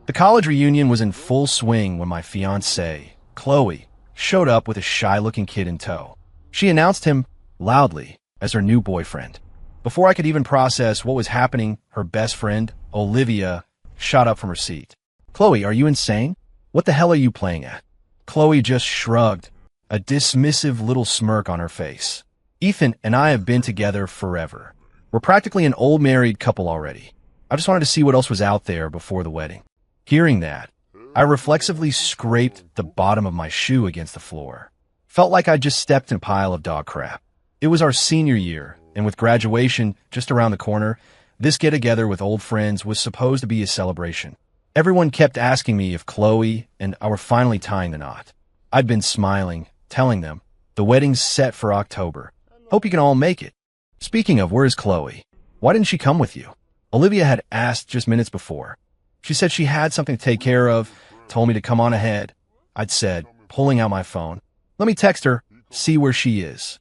The college reunion was in full swing when my fiancée, Chloe, showed up with a shy-looking kid in tow. She announced him loudly as her new boyfriend. Before I could even process what was happening, her best friend, Olivia, shot up from her seat. "Chloe, are you insane? What the hell are you playing at?" Chloe just shrugged, a dismissive little smirk on her face. "Ethan and I have been together forever. We're practically an old married couple already. I just wanted to see what else was out there before the wedding." Hearing that, I reflexively scraped the bottom of my shoe against the floor. Felt like I'd just stepped in a pile of dog crap. It was our senior year, and with graduation just around the corner, this get-together with old friends was supposed to be a celebration. Everyone kept asking me if Chloe and I were finally tying the knot. I'd been smiling, telling them, "The wedding's set for October. Hope you can all make it." Speaking of, where's Chloe? Why didn't she come with you? Olivia had asked just minutes before. She said she had something to take care of, told me to come on ahead. I'd said, pulling out my phone, "Let me text her, see where she is."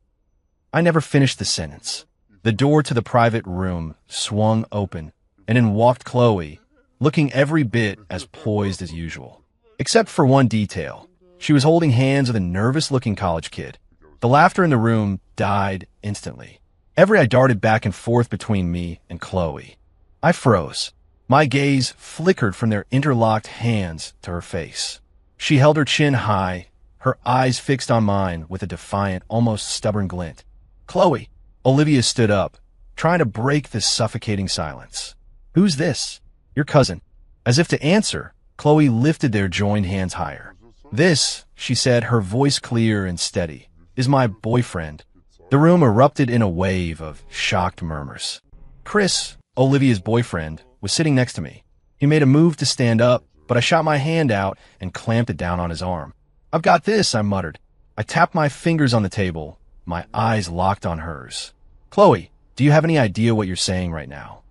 I never finished the sentence. The door to the private room swung open, and in walked Chloe, looking every bit as poised as usual. Except for one detail. She was holding hands with a nervous-looking college kid. The laughter in the room died instantly. Every eye darted back and forth between me and Chloe. I froze. My gaze flickered from their interlocked hands to her face. She held her chin high, her eyes fixed on mine with a defiant, almost stubborn glint. "Chloe!" Olivia stood up, trying to break this suffocating silence. "Who's this?" "Your cousin." As if to answer, Chloe lifted their joined hands higher. "This," she said, her voice clear and steady, "is my boyfriend." The room erupted in a wave of shocked murmurs. Chris, Olivia's boyfriend, was sitting next to me. He made a move to stand up, but I shot my hand out and clamped it down on his arm. "I've got this," I muttered. I tapped my fingers on the table, my eyes locked on hers. "Chloe, do you have any idea what you're saying right now?"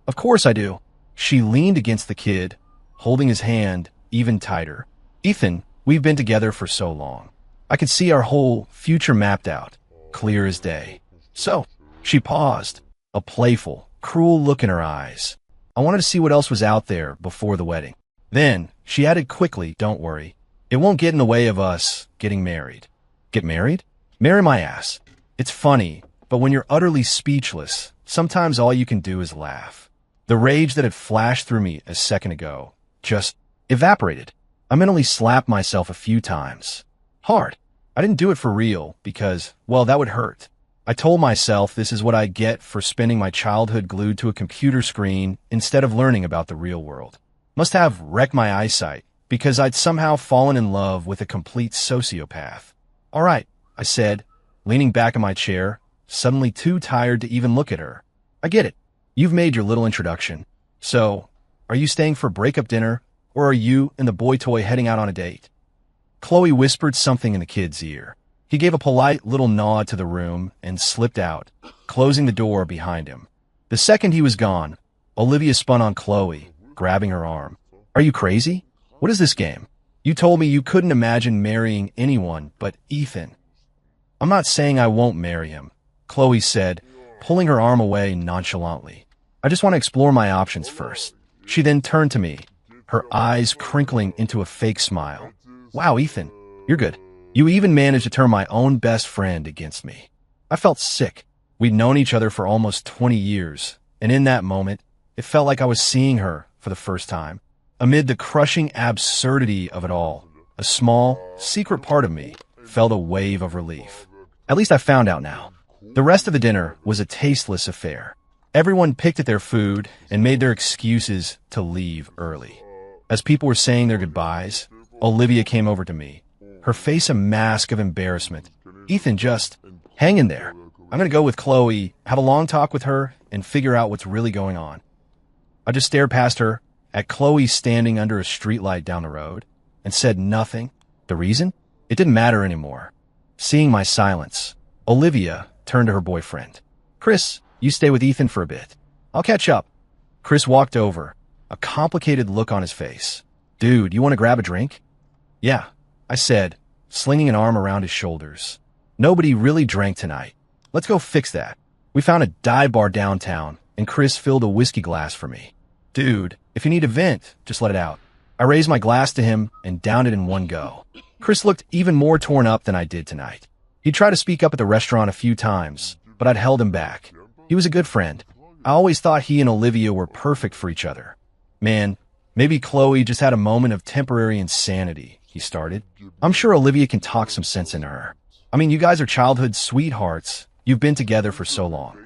"Of course I do." She leaned against the kid, holding his hand even tighter. "Ethan, we've been together for so long. I could see our whole future mapped out, clear as day. So," she paused, a playful, cruel look in her eyes. "I wanted to see what else was out there before the wedding." Then, she added quickly, "Don't worry. It won't get in the way of us getting married." "Get married?" "Marry my ass." It's funny, but when you're utterly speechless, sometimes all you can do is laugh. The rage that had flashed through me a second ago just evaporated. I mentally slapped myself a few times. Hard. I didn't do it for real because, well, that would hurt. I told myself this is what I get for spending my childhood glued to a computer screen instead of learning about the real world. Must have wrecked my eyesight because I'd somehow fallen in love with a complete sociopath. "All right," I said, leaning back in my chair, suddenly too tired to even look at her. "I get it. You've made your little introduction. So, are you staying for breakup dinner, or are you and the boy toy heading out on a date?" Chloe whispered something in the kid's ear. He gave a polite little nod to the room and slipped out, closing the door behind him. The second he was gone, Olivia spun on Chloe, grabbing her arm. "Are you crazy? What is this game? You told me you couldn't imagine marrying anyone but Ethan." "I'm not saying I won't marry him," Chloe said, pulling her arm away nonchalantly. "I just want to explore my options first." She then turned to me, her eyes crinkling into a fake smile. "Wow, Ethan, you're good. You even managed to turn my own best friend against me." I felt sick. We'd known each other for almost 20 years, and in that moment, it felt like I was seeing her for the first time. Amid the crushing absurdity of it all, a small, secret part of me felt a wave of relief. At least I found out now. The rest of the dinner was a tasteless affair. Everyone picked at their food and made their excuses to leave early. As people were saying their goodbyes, Olivia came over to me, her face a mask of embarrassment. "Ethan, just hang in there. I'm going to go with Chloe, have a long talk with her, and figure out what's really going on." I just stared past her, at Chloe standing under a streetlight down the road, and said nothing. The reason? It didn't matter anymore. Seeing my silence, Olivia turned to her boyfriend. "Chris, you stay with Ethan for a bit. I'll catch up." Chris walked over, a complicated look on his face. "Dude, you want to grab a drink?" "Yeah," I said, slinging an arm around his shoulders. "Nobody really drank tonight. Let's go fix that." We found a dive bar downtown, and Chris filled a whiskey glass for me. "Dude, if you need a vent, just let it out." I raised my glass to him and downed it in one go. Chris looked even more torn up than I did tonight. He tried to speak up at the restaurant a few times, but I'd held him back. He was a good friend. I always thought he and Olivia were perfect for each other. Man, maybe Chloe just had a moment of temporary insanity, he started. I'm sure Olivia can talk some sense into her. I mean, you guys are childhood sweethearts. You've been together for so long.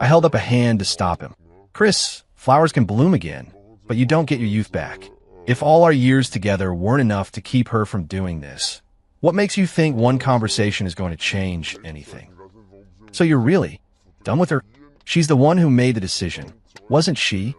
I held up a hand to stop him. Chris, flowers can bloom again, but you don't get your youth back. If all our years together weren't enough to keep her from doing this, what makes you think one conversation is going to change anything? So you're really done with her? She's the one who made the decision, wasn't she?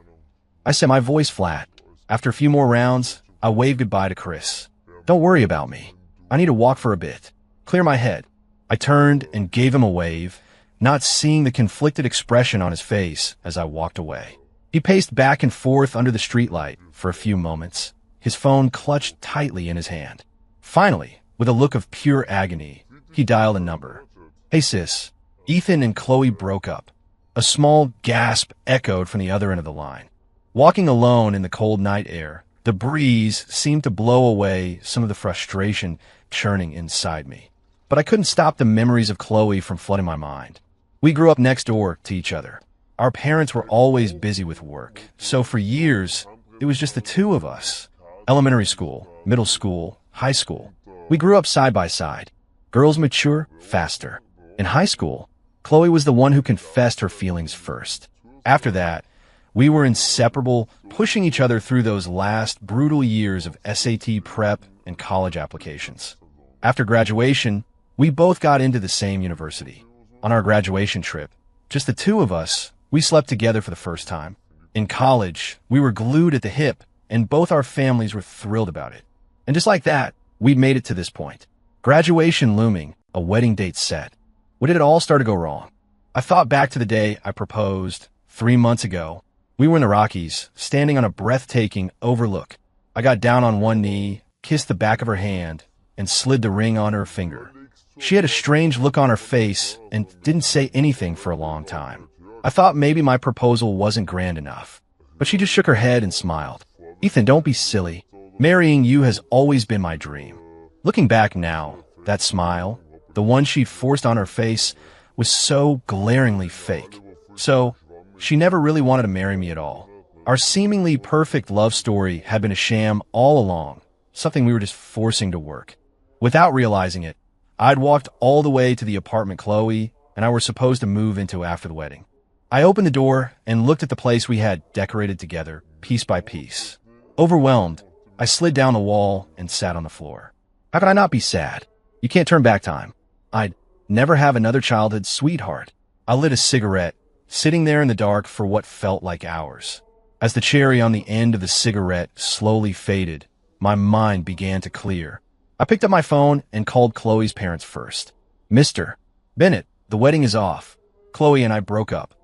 I said, my voice flat. After a few more rounds, I waved goodbye to Chris. Don't worry about me. I need to walk for a bit. Clear my head. I turned and gave him a wave, not seeing the conflicted expression on his face as I walked away. He paced back and forth under the streetlight for a few moments, his phone clutched tightly in his hand. Finally, with a look of pure agony, he dialed a number. Hey sis, Ethan and Chloe broke up. A small gasp echoed from the other end of the line. Walking alone in the cold night air, the breeze seemed to blow away some of the frustration churning inside me. But I couldn't stop the memories of Chloe from flooding my mind. We grew up next door to each other. Our parents were always busy with work, so for years, it was just the two of us. Elementary school, middle school, high school. We grew up side by side. Girls mature faster. In high school, Chloe was the one who confessed her feelings first. After that, we were inseparable, pushing each other through those last brutal years of SAT prep and college applications. After graduation, we both got into the same university. On our graduation trip, just the two of us, we slept together for the first time. In college, we were glued at the hip, and both our families were thrilled about it. And just like that, we'd made it to this point. Graduation looming, a wedding date set. When did it all start to go wrong? I thought back to the day I proposed 3 months ago. We were in the Rockies, standing on a breathtaking overlook. I got down on one knee, kissed the back of her hand, and slid the ring on her finger. She had a strange look on her face and didn't say anything for a long time. I thought maybe my proposal wasn't grand enough, but she just shook her head and smiled. Ethan, don't be silly. Marrying you has always been my dream. Looking back now, that smile, the one she forced on her face, was so glaringly fake. So, she never really wanted to marry me at all. Our seemingly perfect love story had been a sham all along, something we were just forcing to work. Without realizing it, I'd walked all the way to the apartment Chloe and I were supposed to move into after the wedding. I opened the door and looked at the place we had decorated together, piece by piece. Overwhelmed, I slid down the wall and sat on the floor. How could I not be sad? You can't turn back time. I'd never have another childhood sweetheart. I lit a cigarette, sitting there in the dark for what felt like hours. As the cherry on the end of the cigarette slowly faded, my mind began to clear. I picked up my phone and called Chloe's parents first. Mr. Bennett, the wedding is off. Chloe and I broke up.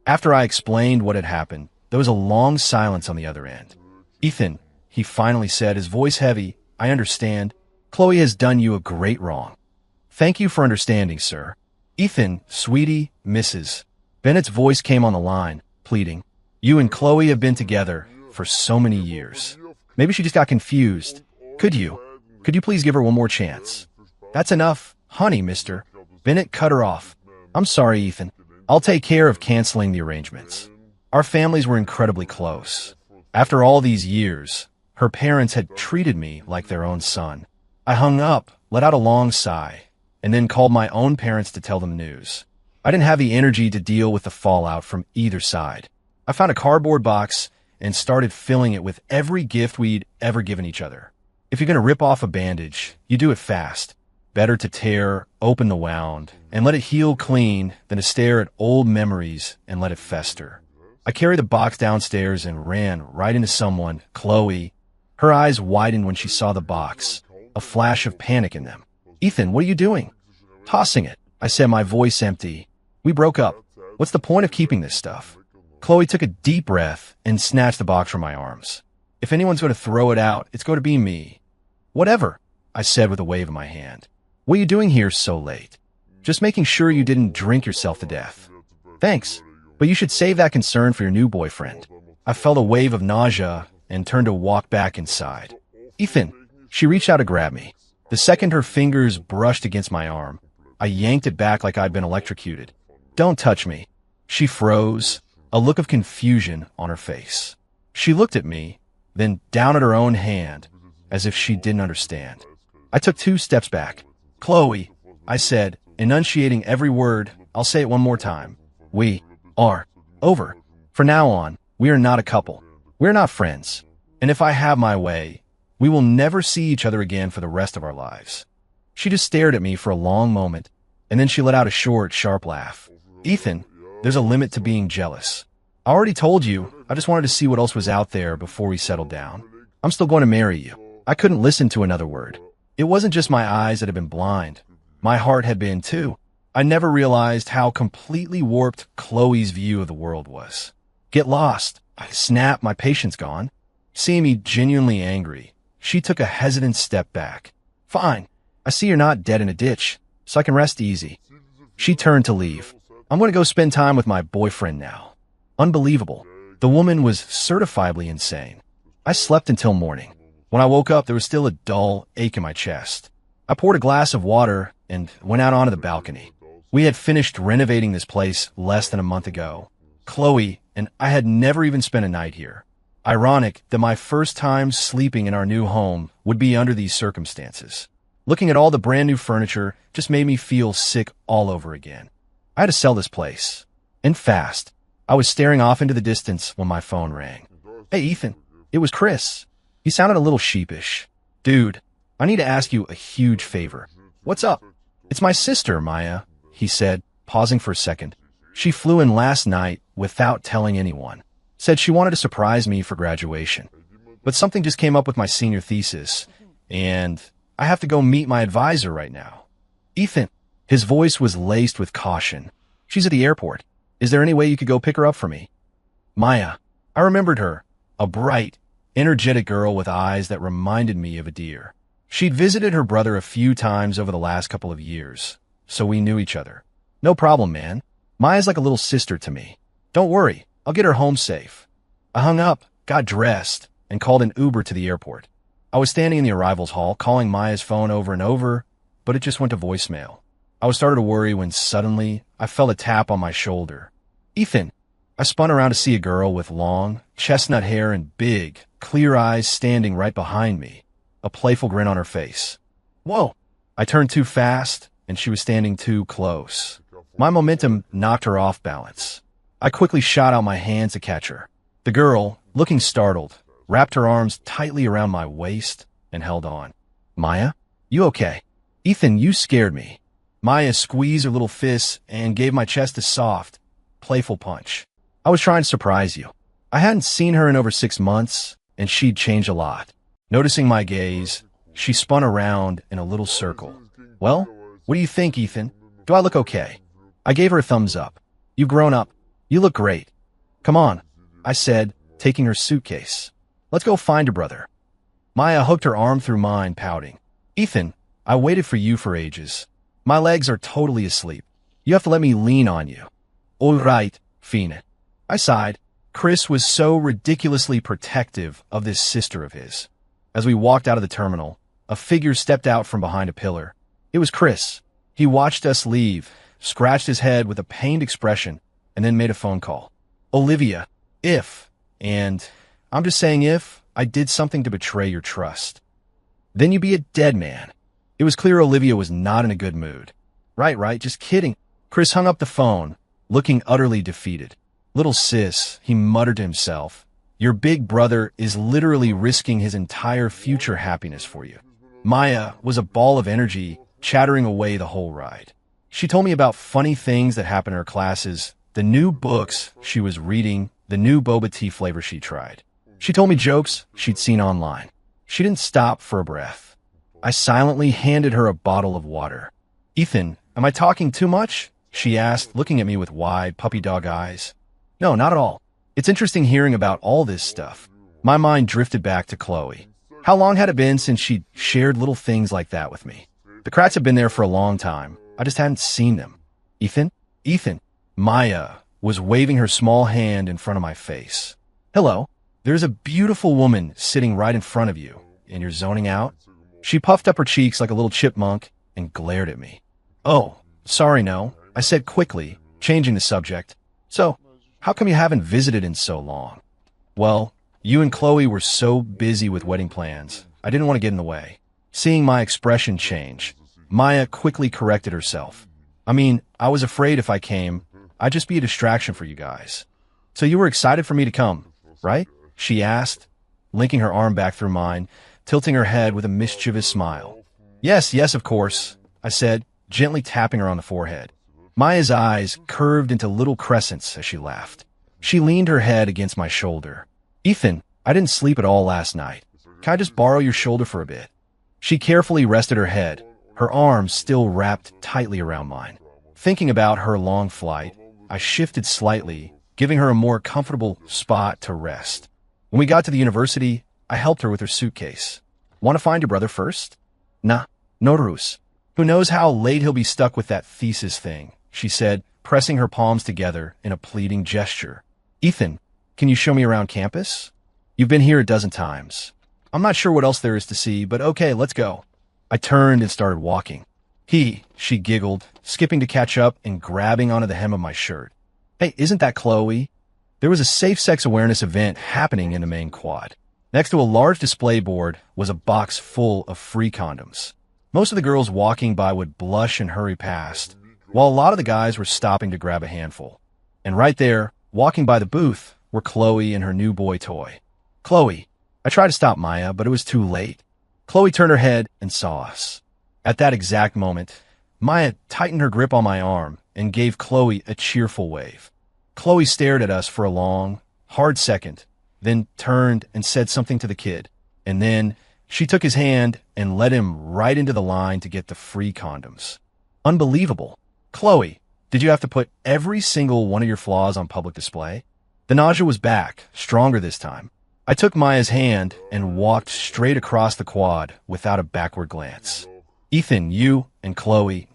After I explained what had happened, there was a long silence on the other end. Ethan, he finally said, his voice heavy, I understand. Chloe has done you a great wrong. Thank you for understanding, sir. Ethan, sweetie, Mrs. Bennett's voice came on the line, pleading. You and Chloe have been together for so many years. Maybe she just got confused. Could you please give her one more chance? That's enough, honey, mister. Bennett cut her off. I'm sorry, Ethan. I'll take care of canceling the arrangements. Our families were incredibly close. After all these years, her parents had treated me like their own son. I hung up, let out a long sigh, and then called my own parents to tell them the news. I didn't have the energy to deal with the fallout from either side. I found a cardboard box and started filling it with every gift we'd ever given each other. If you're going to rip off a bandage, you do it fast. Better to tear open the wound and let it heal clean than to stare at old memories and let it fester. I carried the box downstairs and ran right into someone, Chloe. Her eyes widened when she saw the box, a flash of panic in them. Ethan, what are you doing? Tossing it, I said, my voice empty. We broke up. What's the point of keeping this stuff? Chloe took a deep breath and snatched the box from my arms. If anyone's going to throw it out, it's going to be me. Whatever, I said with a wave of my hand. What are you doing here so late? Just making sure you didn't drink yourself to death. Thanks, but you should save that concern for your new boyfriend. I felt a wave of nausea and turned to walk back inside. Ethan, she reached out to grab me. The second her fingers brushed against my arm, I yanked it back like I'd been electrocuted. Don't touch me. She froze, a look of confusion on her face. She looked at me, then down at her own hand, as if she didn't understand. I took 2 steps back. Chloe, I said, enunciating every word. I'll say it one more time. We are over. From now on, we are not a couple. We're not friends. And if I have my way, we will never see each other again for the rest of our lives. She just stared at me for a long moment, and then she let out a short, sharp laugh. Ethan, there's a limit to being jealous. I already told you, I just wanted to see what else was out there before we settled down. I'm still going to marry you. I couldn't listen to another word. It wasn't just my eyes that had been blind. My heart had been too. I never realized how completely warped Chloe's view of the world was. Get lost. I snapped, my patience gone. Seeing me genuinely angry, she took a hesitant step back. Fine. I see you're not dead in a ditch, so I can rest easy. She turned to leave. I'm going to go spend time with my boyfriend now. Unbelievable. The woman was certifiably insane. I slept until morning. When I woke up, there was still a dull ache in my chest. I poured a glass of water and went out onto the balcony. We had finished renovating this place less than a month ago. Chloe and I had never even spent a night here. Ironic that my first time sleeping in our new home would be under these circumstances. Looking at all the brand new furniture just made me feel sick all over again. I had to sell this place. And fast. I was staring off into the distance when my phone rang. Hey, Ethan. It was Chris. He sounded a little sheepish. Dude, I need to ask you a huge favor. What's up? It's my sister, Maya, he said, pausing for a second. She flew in last night without telling anyone. Said she wanted to surprise me for graduation. But something just came up with my senior thesis, and I have to go meet my advisor right now. Ethan, his voice was laced with caution. She's at the airport. Is there any way you could go pick her up for me? Maya, I remembered her. A bright, energetic girl with eyes that reminded me of a deer. She'd visited her brother a few times over the last couple of years, so we knew each other. No problem, man. Maya's like a little sister to me. Don't worry, I'll get her home safe. I hung up, got dressed, and called an Uber to the airport. I was standing in the arrivals hall, calling Maya's phone over and over, but it just went to voicemail. I was starting to worry when suddenly I felt a tap on my shoulder. Ethan. I spun around to see a girl with long, chestnut hair and big, clear eyes standing right behind me, a playful grin on her face. Whoa! I turned too fast, and she was standing too close. My momentum knocked her off balance. I quickly shot out my hands to catch her. The girl, looking startled, wrapped her arms tightly around my waist and held on. Maya? You okay? Ethan, you scared me. Maya squeezed her little fists and gave my chest a soft, playful punch. I was trying to surprise you. I hadn't seen her in over 6 months, and she'd changed a lot. Noticing my gaze, she spun around in a little circle. Well, what do you think, Ethan? Do I look okay? I gave her a thumbs up. You've grown up. You look great. Come on, I said, taking her suitcase. Let's go find your brother. Maya hooked her arm through mine, pouting. Ethan, I waited for you for ages. My legs are totally asleep. You have to let me lean on you. All right, Fina. I sighed. Chris was so ridiculously protective of this sister of his. As we walked out of the terminal, a figure stepped out from behind a pillar. It was Chris. He watched us leave, scratched his head with a pained expression, and then made a phone call. Olivia, and I'm just saying if, I did something to betray your trust, then you'd be a dead man. It was clear Olivia was not in a good mood. Right, just kidding. Chris hung up the phone, looking utterly defeated. Little sis, he muttered to himself, your big brother is literally risking his entire future happiness for you. Maya was a ball of energy, chattering away the whole ride. She told me about funny things that happened in her classes, the new books she was reading, the new boba tea flavor she tried. She told me jokes she'd seen online. She didn't stop for a breath. I silently handed her a bottle of water. Ethan, am I talking too much? She asked, looking at me with wide, puppy dog eyes. No, not at all. It's interesting hearing about all this stuff. My mind drifted back to Chloe. How long had it been since she'd shared little things like that with me? The cracks had been there for a long time. I just hadn't seen them. Ethan? Maya was waving her small hand in front of my face. Hello. There's a beautiful woman sitting right in front of you, and you're zoning out? She puffed up her cheeks like a little chipmunk and glared at me. Oh, sorry, no, I said quickly, changing the subject. So, how come you haven't visited in so long? Well, you and Chloe were so busy with wedding plans, I didn't want to get in the way. Seeing my expression change, Maya quickly corrected herself. I mean, I was afraid if I came, I'd just be a distraction for you guys. So you were excited for me to come, right? She asked, linking her arm back through mine, tilting her head with a mischievous smile. Yes, of course, I said, gently tapping her on the forehead. Maya's eyes curved into little crescents as she laughed. She leaned her head against my shoulder. Ethan, I didn't sleep at all last night. Can I just borrow your shoulder for a bit? She carefully rested her head, her arms still wrapped tightly around mine. Thinking about her long flight, I shifted slightly, giving her a more comfortable spot to rest. When we got to the university, I helped her with her suitcase. Want to find your brother first? Nah, no ruse. Who knows how late he'll be stuck with that thesis thing, she said, pressing her palms together in a pleading gesture. Ethan, can you show me around campus? You've been here a dozen times. I'm not sure what else there is to see, but okay, let's go. I turned and started walking. She giggled, skipping to catch up and grabbing onto the hem of my shirt. Hey, isn't that Chloe? There was a safe sex awareness event happening in the main quad. Next to a large display board was a box full of free condoms. Most of the girls walking by would blush and hurry past, while a lot of the guys were stopping to grab a handful. And right there, walking by the booth, were Chloe and her new boy toy. Chloe. I tried to stop Maya, but it was too late. Chloe turned her head and saw us. At that exact moment, Maya tightened her grip on my arm and gave Chloe a cheerful wave. Chloe stared at us for a long, hard second, then turned and said something to the kid. And then she took his hand and led him right into the line to get the free condoms. Unbelievable. Chloe, did you have to put every single one of your flaws on public display? The nausea was back, stronger this time. I took Maya's hand and walked straight across the quad without a backward glance. Ethan, you and Chloe.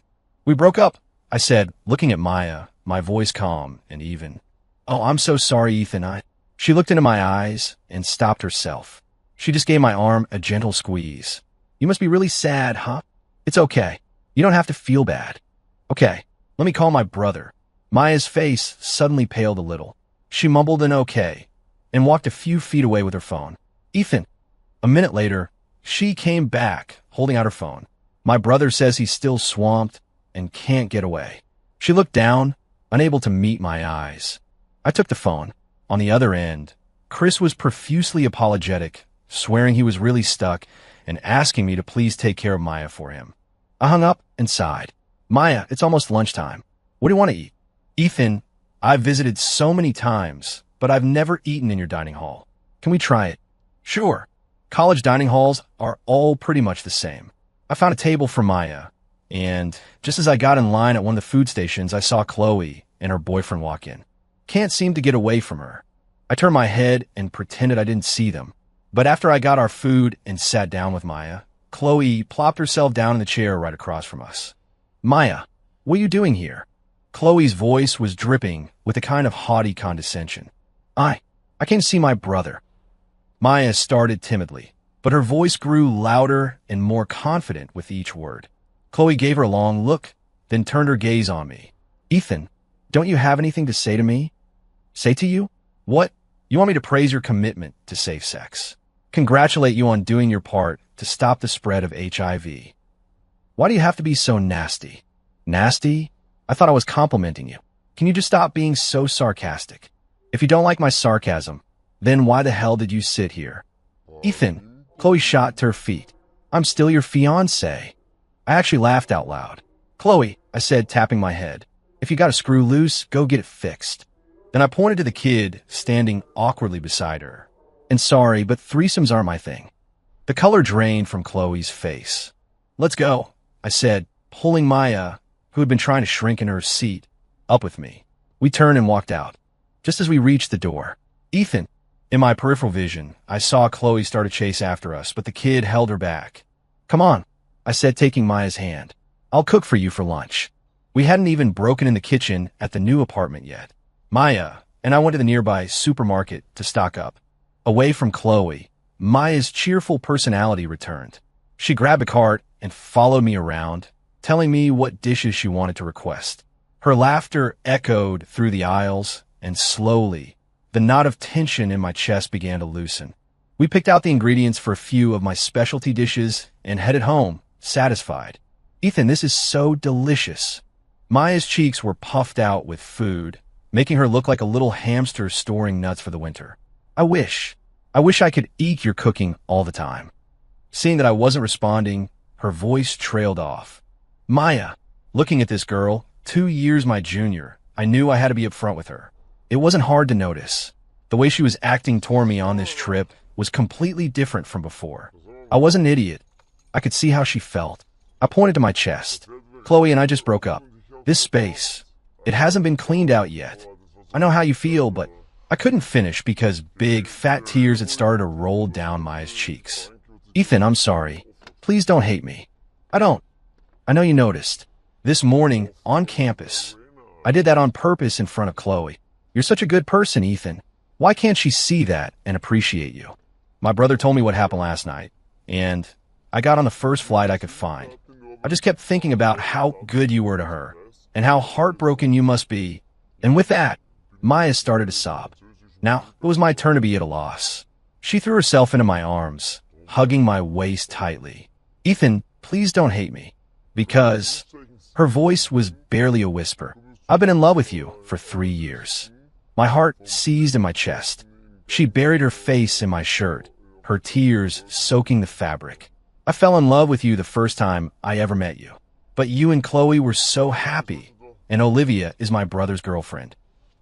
We broke up, I said, looking at Maya, my voice calm and even. Oh, I'm so sorry, Ethan. She looked into my eyes and stopped herself. She just gave my arm a gentle squeeze. You must be really sad, huh? It's okay. You don't have to feel bad. Okay, let me call my brother. Maya's face suddenly paled a little. She mumbled an okay and walked a few feet away with her phone. Ethan. A minute later, she came back, holding out her phone. My brother says he's still swamped and can't get away. She looked down, unable to meet my eyes. I took the phone. On the other end, Chris was profusely apologetic, swearing he was really stuck and asking me to please take care of Maya for him. I hung up and sighed. Maya, it's almost lunchtime. What do you want to eat? Ethan, I've visited so many times, but I've never eaten in your dining hall. Can we try it? Sure. College dining halls are all pretty much the same. I found a table for Maya, and just as I got in line at one of the food stations, I saw Chloe and her boyfriend walk in. Can't seem to get away from her. I turned my head and pretended I didn't see them. But after I got our food and sat down with Maya, Chloe plopped herself down in the chair right across from us. Maya, what are you doing here? Chloe's voice was dripping with a kind of haughty condescension. I came to see my brother. Maya started timidly, but her voice grew louder and more confident with each word. Chloe gave her a long look, then turned her gaze on me. Ethan, don't you have anything to say to me? Say to you? What? You want me to praise your commitment to safe sex? Congratulate you on doing your part to stop the spread of HIV. Why do you have to be so nasty? Nasty? I thought I was complimenting you. Can you just stop being so sarcastic? If you don't like my sarcasm, then why the hell did you sit here? Ethan, Chloe shot to her feet. I'm still your fiancé. I actually laughed out loud. Chloe, I said, tapping my head. If you got a screw loose, go get it fixed. Then I pointed to the kid standing awkwardly beside her. And sorry, but threesomes aren't my thing. The color drained from Chloe's face. Let's go, I said, pulling Maya, who had been trying to shrink in her seat, up with me. We turned and walked out. Just as we reached the door, Ethan, in my peripheral vision, I saw Chloe start to chase after us, but the kid held her back. Come on, I said, taking Maya's hand. I'll cook for you for lunch. We hadn't even broken in the kitchen at the new apartment yet. Maya and I went to the nearby supermarket to stock up. Away from Chloe, Maya's cheerful personality returned. She grabbed a cart and followed me around, telling me what dishes she wanted to request. Her laughter echoed through the aisles, and slowly, the knot of tension in my chest began to loosen. We picked out the ingredients for a few of my specialty dishes and headed home, satisfied. Ethan, this is so delicious. Maya's cheeks were puffed out with food, making her look like a little hamster storing nuts for the winter. I wish I could eat your cooking all the time. Seeing that I wasn't responding, her voice trailed off. Maya, looking at this girl, 2 years my junior, I knew I had to be upfront with her. It wasn't hard to notice. The way she was acting toward me on this trip was completely different from before. I wasn't an idiot. I could see how she felt. I pointed to my chest. Chloe and I just broke up. This space, it hasn't been cleaned out yet. I know how you feel, but I couldn't finish because big, fat tears had started to roll down Maya's cheeks. Ethan, I'm sorry. Please don't hate me. I don't. I know you noticed. This morning, on campus, I did that on purpose in front of Chloe. You're such a good person, Ethan. Why can't she see that and appreciate you? My brother told me what happened last night, and I got on the first flight I could find. I just kept thinking about how good you were to her, and how heartbroken you must be. And with that, Maya started to sob. Now, it was my turn to be at a loss. She threw herself into my arms, hugging my waist tightly. Ethan, please don't hate me. Because her voice was barely a whisper. I've been in love with you for 3 years. My heart seized in my chest. She buried her face in my shirt, her tears soaking the fabric. I fell in love with you the first time I ever met you. But you and Chloe were so happy, and Olivia is my brother's girlfriend.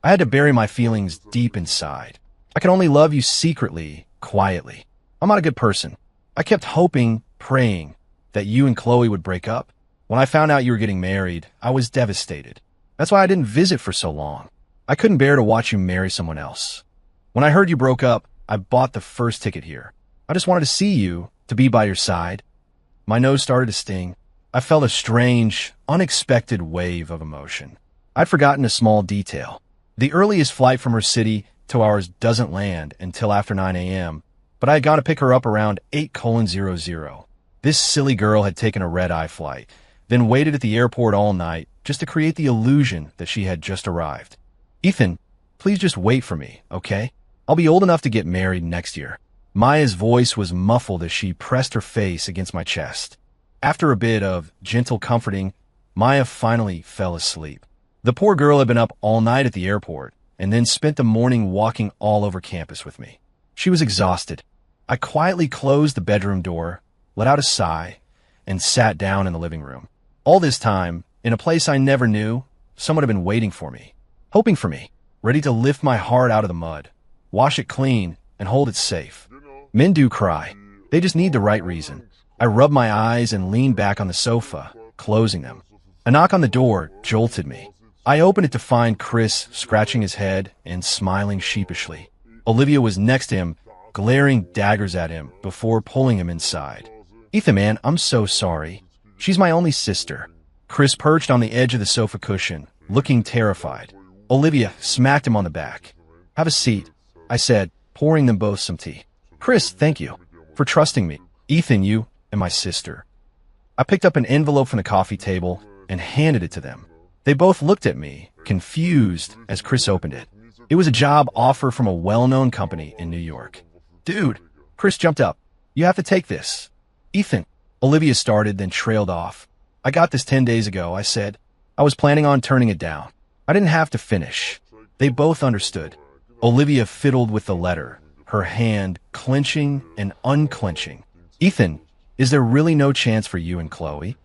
I had to bury my feelings deep inside. I could only love you secretly, quietly. I'm not a good person. I kept hoping, praying, that you and Chloe would break up. When I found out you were getting married, I was devastated. That's why I didn't visit for so long. I couldn't bear to watch you marry someone else. When I heard you broke up, I bought the first ticket here. I just wanted to see you, to be by your side. My nose started to sting. I felt a strange, unexpected wave of emotion. I'd forgotten a small detail. The earliest flight from her city to ours doesn't land until after 9 a.m., but I had got to pick her up around 8:00. This silly girl had taken a red-eye flight, then waited at the airport all night just to create the illusion that she had just arrived. Ethan, please just wait for me, okay? I'll be old enough to get married next year. Maya's voice was muffled as she pressed her face against my chest. After a bit of gentle comforting, Maya finally fell asleep. The poor girl had been up all night at the airport and then spent the morning walking all over campus with me. She was exhausted. I quietly closed the bedroom door, let out a sigh, and sat down in the living room. All this time, in a place I never knew, someone had been waiting for me, hoping for me, ready to lift my heart out of the mud, wash it clean, and hold it safe. Men do cry. They just need the right reason. I rubbed my eyes and leaned back on the sofa, closing them. A knock on the door jolted me. I opened it to find Chris scratching his head and smiling sheepishly. Olivia was next to him, glaring daggers at him before pulling him inside. Ethan, man, I'm so sorry. She's my only sister. Chris perched on the edge of the sofa cushion, looking terrified. Olivia smacked him on the back. Have a seat, I said, pouring them both some tea. Chris, thank you for trusting me. Ethan, you and my sister. I picked up an envelope from the coffee table and handed it to them. They both looked at me, confused, as Chris opened it. It was a job offer from a well-known company in New York. Dude, Chris jumped up. You have to take this. Ethan, Olivia started, then trailed off. I got this 10 days ago, I said. I was planning on turning it down. I didn't have to finish. They both understood. Olivia fiddled with the letter, her hand clenching and unclenching. Ethan, is there really no chance for you and Chloe?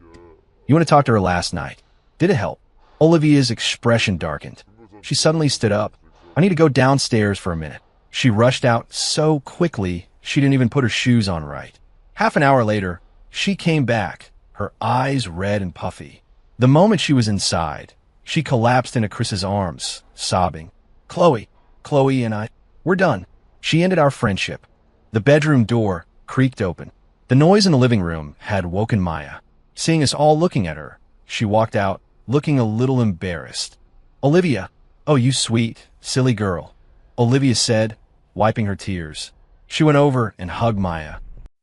You want to talk to her last night. Did it help? Olivia's expression darkened. She suddenly stood up. I need to go downstairs for a minute. She rushed out so quickly, she didn't even put her shoes on right. Half an hour later, she came back, her eyes red and puffy. The moment she was inside, she collapsed into Chris's arms, sobbing. Chloe and I, we're done. She ended our friendship. The bedroom door creaked open. The noise in the living room had woken Maya. Seeing us all looking at her, she walked out, looking a little embarrassed. Olivia, oh, you sweet, silly girl, Olivia said, wiping her tears. She went over and hugged Maya.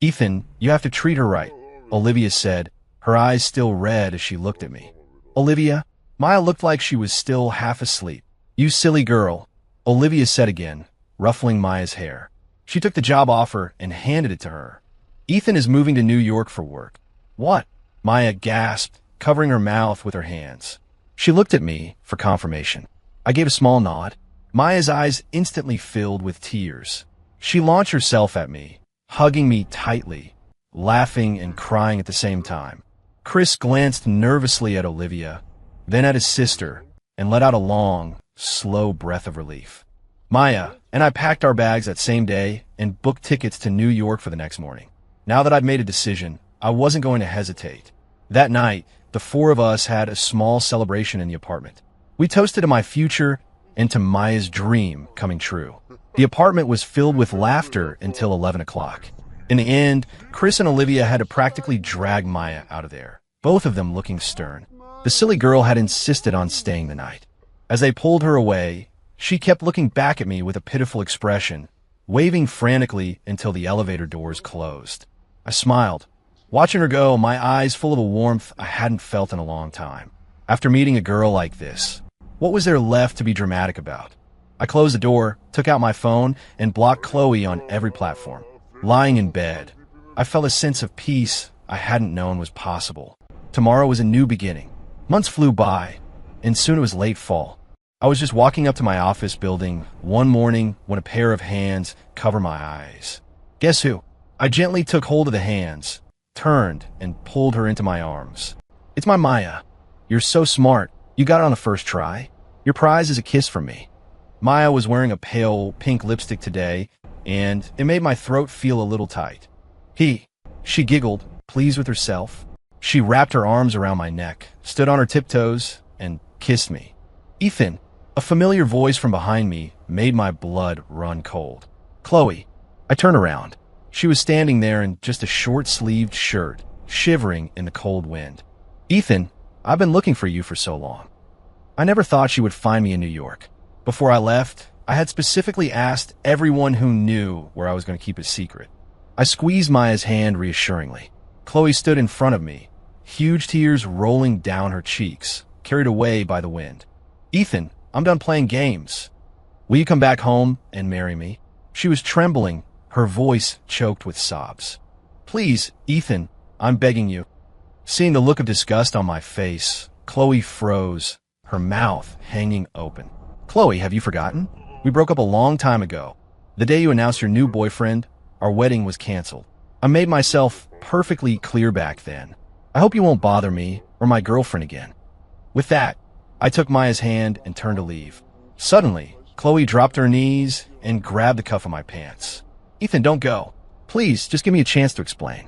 "Ethan, you have to treat her right," Olivia said, her eyes still red as she looked at me. "Olivia?" Maya looked like she was still half asleep. "You silly girl," Olivia said again, ruffling Maya's hair. She took the job offer and handed it to her. "Ethan is moving to New York for work." "What?" Maya gasped, covering her mouth with her hands. She looked at me for confirmation. I gave a small nod. Maya's eyes instantly filled with tears. She launched herself at me, hugging me tightly, laughing and crying at the same time. Chris glanced nervously at Olivia, then at his sister, and let out a long, slow breath of relief. Maya and I packed our bags that same day and booked tickets to New York for the next morning. Now that I'd made a decision, I wasn't going to hesitate. That night, the four of us had a small celebration in the apartment. We toasted to my future and to Maya's dream coming true. The apartment was filled with laughter until 11 o'clock. In the end, Chris and Olivia had to practically drag Maya out of there, both of them looking stern. The silly girl had insisted on staying the night. As they pulled her away, she kept looking back at me with a pitiful expression, waving frantically until the elevator doors closed. I smiled, watching her go, my eyes full of a warmth I hadn't felt in a long time. After meeting a girl like this, what was there left to be dramatic about? I closed the door, took out my phone, and blocked Chloe on every platform. Lying in bed, I felt a sense of peace I hadn't known was possible. Tomorrow was a new beginning. Months flew by, and soon it was late fall. I was just walking up to my office building one morning when a pair of hands covered my eyes. Guess who? I gently took hold of the hands, turned, and pulled her into my arms. "It's my Maya. You're so smart. You got it on the first try. Your prize is a kiss from me." Maya was wearing a pale pink lipstick today, and it made my throat feel a little tight. She giggled, pleased with herself. She wrapped her arms around my neck, stood on her tiptoes, and kissed me. "Ethan," a familiar voice from behind me made my blood run cold. "Chloe." I turned around. She was standing there in just a short-sleeved shirt, shivering in the cold wind. "Ethan, I've been looking for you for so long." I never thought she would find me in New York. Before I left, I had specifically asked everyone who knew where I was going to keep it secret. I squeezed Maya's hand reassuringly. Chloe stood in front of me, huge tears rolling down her cheeks, carried away by the wind. "Ethan, I'm done playing games. Will you come back home and marry me?" She was trembling, her voice choked with sobs. "Please, Ethan, I'm begging you." Seeing the look of disgust on my face, Chloe froze, her mouth hanging open. "Chloe, have you forgotten? We broke up a long time ago. The day you announced your new boyfriend, our wedding was canceled. I made myself perfectly clear back then. I hope you won't bother me or my girlfriend again." With that, I took Maya's hand and turned to leave. Suddenly, Chloe dropped her knees and grabbed the cuff of my pants. "Ethan, don't go. Please, just give me a chance to explain."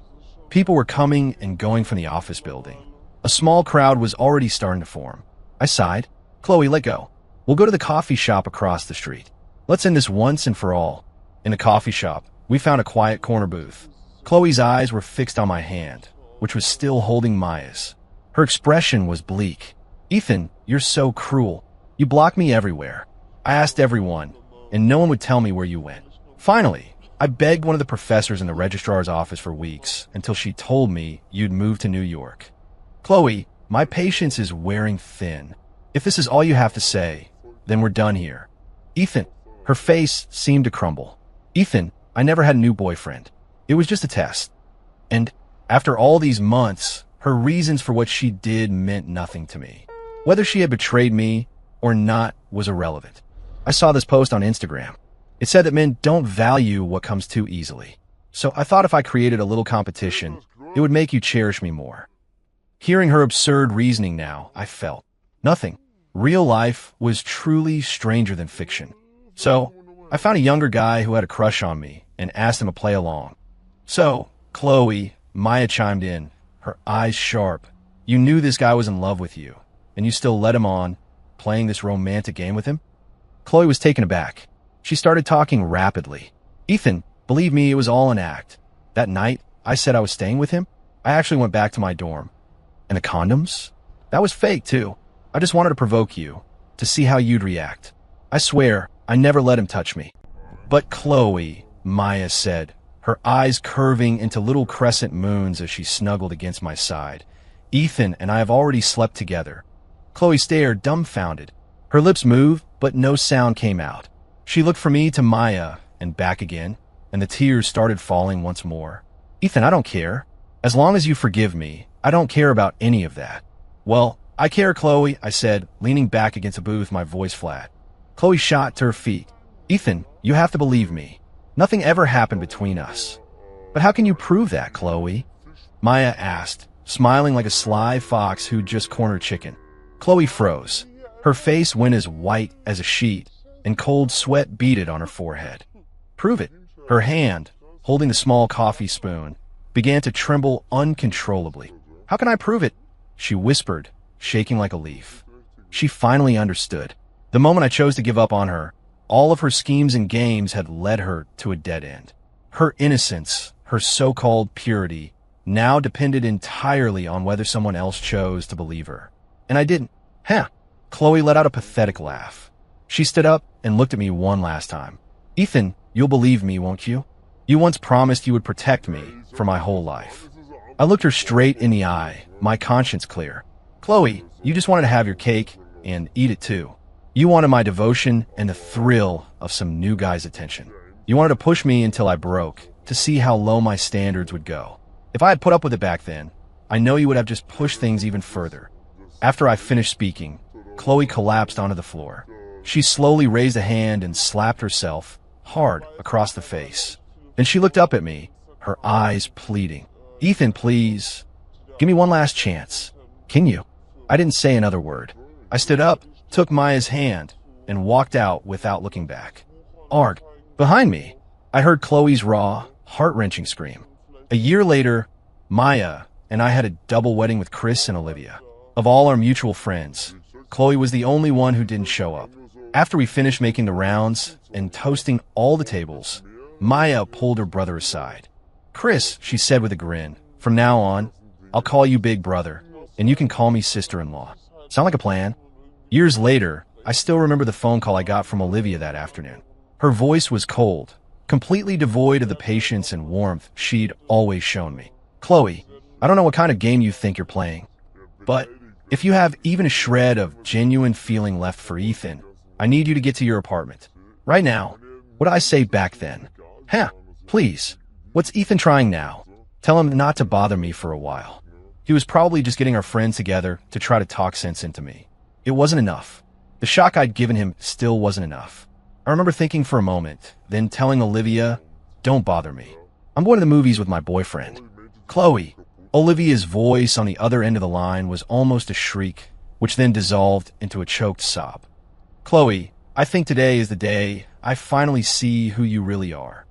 People were coming and going from the office building. A small crowd was already starting to form. I sighed. "Chloe, let go. We'll go to the coffee shop across the street. Let's end this once and for all." In the coffee shop, we found a quiet corner booth. Chloe's eyes were fixed on my hand, which was still holding Maya's. Her expression was bleak. "Ethan, you're so cruel. You block me everywhere. I asked everyone, and no one would tell me where you went. Finally, I begged one of the professors in the registrar's office for weeks until she told me you'd moved to New York. Chloe, my patience is wearing thin. If this is all you have to say, then we're done here." "Ethan," her face seemed to crumble. "Ethan, I never had a new boyfriend. It was just a test." And after all these months, her reasons for what she did meant nothing to me. Whether she had betrayed me or not was irrelevant. I saw this post on Instagram. It said that men don't value what comes too easily. So I thought if I created a little competition, it would make you cherish me more. Hearing her absurd reasoning now, I felt nothing. Real life was truly stranger than fiction. So I found a younger guy who had a crush on me and asked him to play along. "So, Chloe," Maya chimed in, her eyes sharp, "you knew this guy was in love with you, and you still led him on, playing this romantic game with him?" Chloe was taken aback. She started talking rapidly. "Ethan, believe me, it was all an act. That night, I said I was staying with him. I actually went back to my dorm. And the condoms? That was fake, too. I just wanted to provoke you, to see how you'd react. I swear, I never let him touch me." "But Chloe," Maya said, her eyes curving into little crescent moons as she snuggled against my side. Ethan and I have already slept together. Chloe stared, dumbfounded. Her lips moved, but no sound came out. She looked from me to Maya and back again, and the tears started falling once more. Ethan, I don't care. As long as you forgive me, I don't care about any of that. Well, I care, Chloe, I said, leaning back against a booth, my voice flat. Chloe shot to her feet. Ethan, you have to believe me. Nothing ever happened between us. But how can you prove that, Chloe? Maya asked, smiling like a sly fox who'd just cornered chicken. Chloe froze. Her face went as white as a sheet, and cold sweat beaded on her forehead. Prove it. Her hand, holding the small coffee spoon, began to tremble uncontrollably. How can I prove it? She whispered, shaking like a leaf. She finally understood. The moment I chose to give up on her, all of her schemes and games had led her to a dead end. Her innocence, her so-called purity, now depended entirely on whether someone else chose to believe her. And I didn't. Huh. Chloe let out a pathetic laugh. She stood up and looked at me one last time. Ethan, you'll believe me, won't you? You once promised you would protect me for my whole life. I looked her straight in the eye, my conscience clear. Chloe, you just wanted to have your cake and eat it too. You wanted my devotion and the thrill of some new guy's attention. You wanted to push me until I broke, to see how low my standards would go. If I had put up with it back then, I know you would have just pushed things even further. After I finished speaking, Chloe collapsed onto the floor. She slowly raised a hand and slapped herself hard across the face. Then she looked up at me, her eyes pleading. Ethan, please. Give me one last chance. Can you? I didn't say another word. I stood up, took Maya's hand, and walked out without looking back. Arg! Behind me, I heard Chloe's raw, heart-wrenching scream. A year later, Maya and I had a double wedding with Chris and Olivia. Of all our mutual friends, Chloe was the only one who didn't show up. After we finished making the rounds and toasting all the tables, Maya pulled her brother aside. Chris, she said with a grin, from now on, I'll call you Big Brother, and you can call me sister-in-law. Sound like a plan? Years later, I still remember the phone call I got from Olivia that afternoon. Her voice was cold, completely devoid of the patience and warmth she'd always shown me. Chloe, I don't know what kind of game you think you're playing, but if you have even a shred of genuine feeling left for Ethan, I need you to get to your apartment. Right now. What did I say back then? Huh, please. What's Ethan trying now? Tell him not to bother me for a while. He was probably just getting our friends together to try to talk sense into me. It wasn't enough. The shock I'd given him still wasn't enough. I remember thinking for a moment, then telling Olivia, don't bother me. I'm going to the movies with my boyfriend. Chloe. Olivia's voice on the other end of the line was almost a shriek, which then dissolved into a choked sob. Chloe, I think today is the day I finally see who you really are.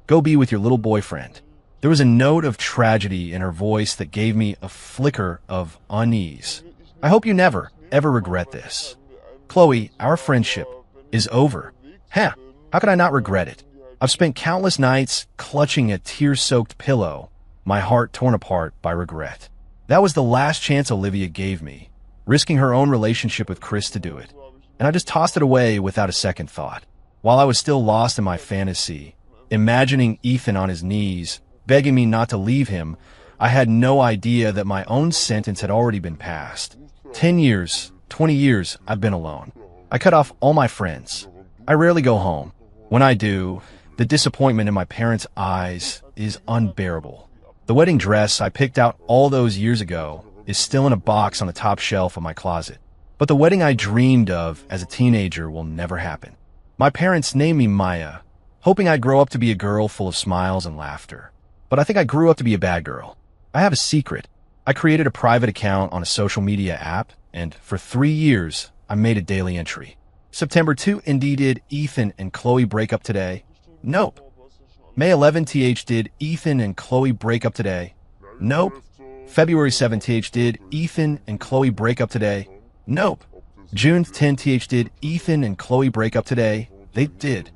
Go be with your little boyfriend. There was a note of tragedy in her voice that gave me a flicker of unease. I hope you never, ever regret this. Chloe, our friendship is over. Huh, how could I not regret it? I've spent countless nights clutching a tear-soaked pillow, my heart torn apart by regret. That was the last chance Olivia gave me, risking her own relationship with Chris to do it. And I just tossed it away without a second thought. While I was still lost in my fantasy, imagining Ethan on his knees, begging me not to leave him, I had no idea that my own sentence had already been passed. 10 years, 20 years, I've been alone. I cut off all my friends. I rarely go home. When I do, the disappointment in my parents' eyes is unbearable. The wedding dress I picked out all those years ago is still in a box on the top shelf of my closet. But the wedding I dreamed of as a teenager will never happen. My parents named me Maya, hoping I'd grow up to be a girl full of smiles and laughter. But I think I grew up to be a bad girl. I have a secret. I created a private account on a social media app, and for 3 years, I made a daily entry. September 2, indeed, did Ethan and Chloe break up today? Nope. May 11, did Ethan and Chloe break up today? Nope. February 7, did Ethan and Chloe break up today? Nope. June 10, did Ethan and Chloe break up today? They did.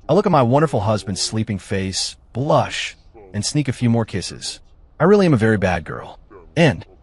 I look at my wonderful husband's sleeping face, blush, and sneak a few more kisses. I really am a very bad girl. End.